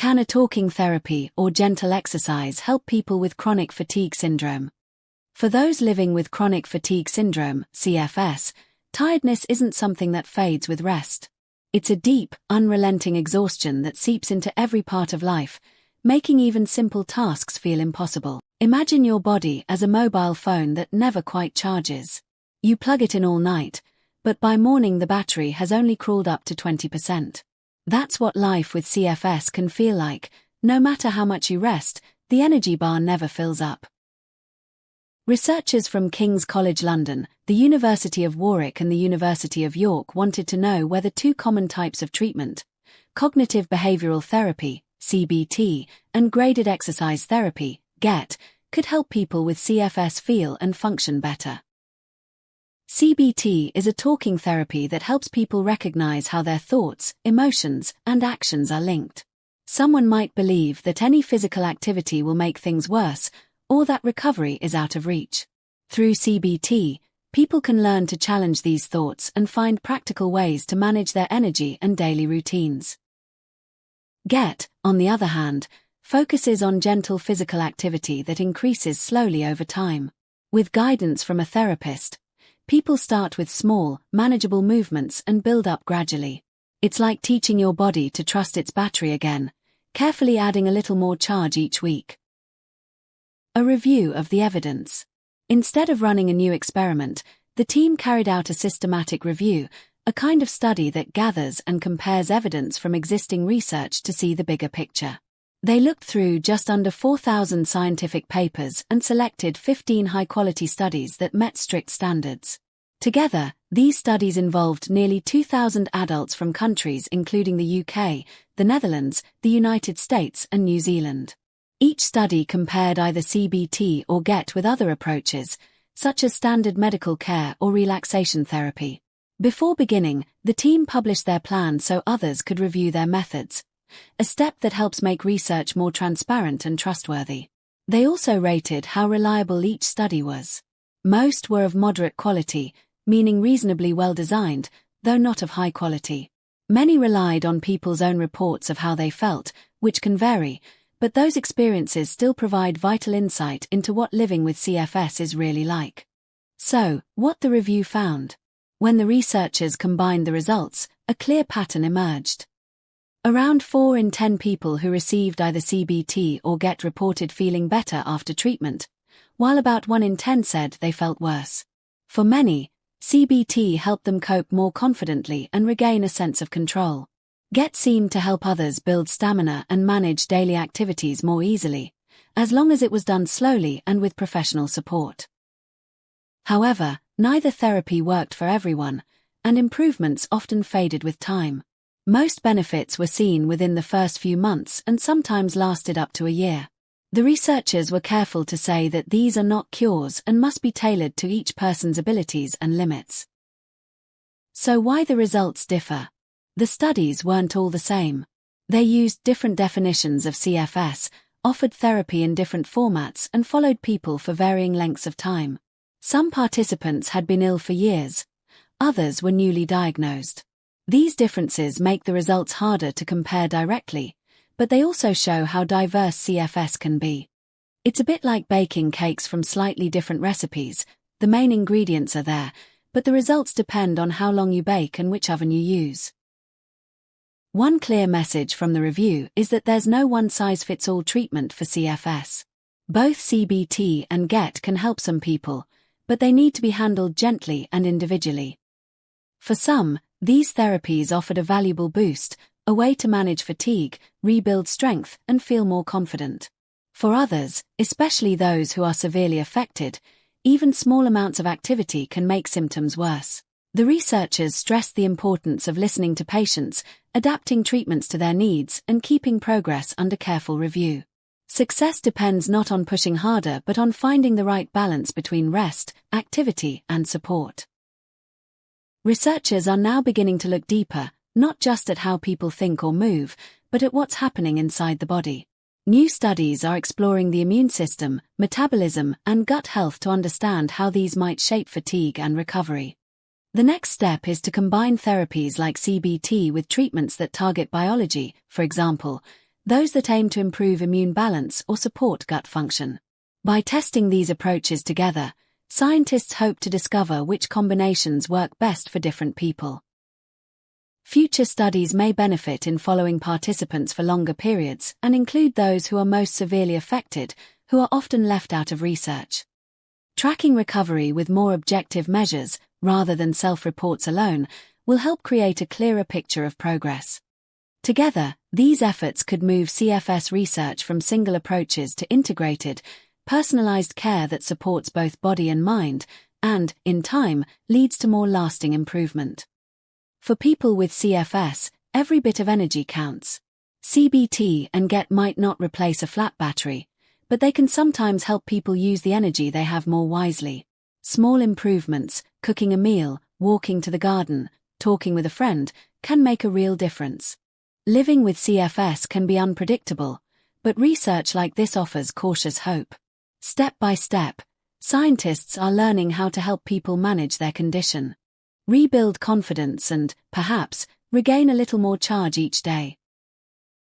Can a talking therapy or gentle exercise help people with chronic fatigue syndrome? For those living with chronic fatigue syndrome, CFS, tiredness isn't something that fades with rest. It's a deep, unrelenting exhaustion that seeps into every part of life, making even simple tasks feel impossible. Imagine your body as a mobile phone that never quite charges. You plug it in all night, but by morning the battery has only crawled up to 20%. That's what life with CFS can feel like. No matter how much you rest, the energy bar never fills up. Researchers from King's College London, the University of Warwick and the University of York wanted to know whether two common types of treatment, cognitive behavioral therapy, CBT, and graded exercise therapy, GET, could help people with CFS feel and function better. CBT is a talking therapy that helps people recognize how their thoughts, emotions, and actions are linked. Someone might believe that any physical activity will make things worse, or that recovery is out of reach. Through CBT, people can learn to challenge these thoughts and find practical ways to manage their energy and daily routines. GET, on the other hand, focuses on gentle physical activity that increases slowly over time. With guidance from a therapist, people start with small, manageable movements and build up gradually. It's like teaching your body to trust its battery again, carefully adding a little more charge each week. A review of the evidence. Instead of running a new experiment, the team carried out a systematic review, a kind of study that gathers and compares evidence from existing research to see the bigger picture. They looked through just under 4,000 scientific papers and selected 15 high-quality studies that met strict standards. Together, these studies involved nearly 2,000 adults from countries including the UK, the Netherlands, the United States, and New Zealand. Each study compared either CBT or GET with other approaches, such as standard medical care or relaxation therapy. Before beginning, the team published their plan so others could review their methods, a step that helps make research more transparent and trustworthy. They also rated how reliable each study was. Most were of moderate quality, meaning reasonably well designed, though not of high quality. Many relied on people's own reports of how they felt, which can vary, but those experiences still provide vital insight into what living with CFS is really like. So, what the review found? When the researchers combined the results, a clear pattern emerged. Around 4 in 10 people who received either CBT or GET reported feeling better after treatment, while about 1 in 10 said they felt worse. For many, CBT helped them cope more confidently and regain a sense of control. GET seemed to help others build stamina and manage daily activities more easily, as long as it was done slowly and with professional support. However, neither therapy worked for everyone, and improvements often faded with time. Most benefits were seen within the first few months and sometimes lasted up to a year. The researchers were careful to say that these are not cures and must be tailored to each person's abilities and limits. So why the results differ? The studies weren't all the same. They used different definitions of CFS, offered therapy in different formats, and followed people for varying lengths of time. Some participants had been ill for years. Others were newly diagnosed. These differences make the results harder to compare directly, but they also show how diverse CFS can be. It's a bit like baking cakes from slightly different recipes. The main ingredients are there, but the results depend on how long you bake and which oven you use. One clear message from the review is that there's no one-size-fits-all treatment for CFS. Both CBT and GET can help some people, but they need to be handled gently and individually. For some, these therapies offered a valuable boost, a way to manage fatigue, rebuild strength, and feel more confident. For others, especially those who are severely affected, even small amounts of activity can make symptoms worse. The researchers stressed the importance of listening to patients, adapting treatments to their needs, and keeping progress under careful review. Success depends not on pushing harder but on finding the right balance between rest, activity, and support. Researchers are now beginning to look deeper, not just at how people think or move, but at what's happening inside the body. New studies are exploring the immune system, metabolism, and gut health to understand how these might shape fatigue and recovery. The next step is to combine therapies like CBT with treatments that target biology. For example, those that aim to improve immune balance or support gut function. By testing these approaches together, scientists hope to discover which combinations work best for different people. Future studies may benefit in following participants for longer periods and include those who are most severely affected, who are often left out of research. Tracking recovery with more objective measures, rather than self-reports alone, will help create a clearer picture of progress. Together, these efforts could move CFS research from single approaches to integrated, personalized care that supports both body and mind, and, in time, leads to more lasting improvement. For people with CFS, every bit of energy counts. CBT and GET might not replace a flat battery, but they can sometimes help people use the energy they have more wisely. Small improvements, cooking a meal, walking to the garden, talking with a friend, can make a real difference. Living with CFS can be unpredictable, but research like this offers cautious hope. Step by step, scientists are learning how to help people manage their condition, rebuild confidence and, perhaps, regain a little more charge each day.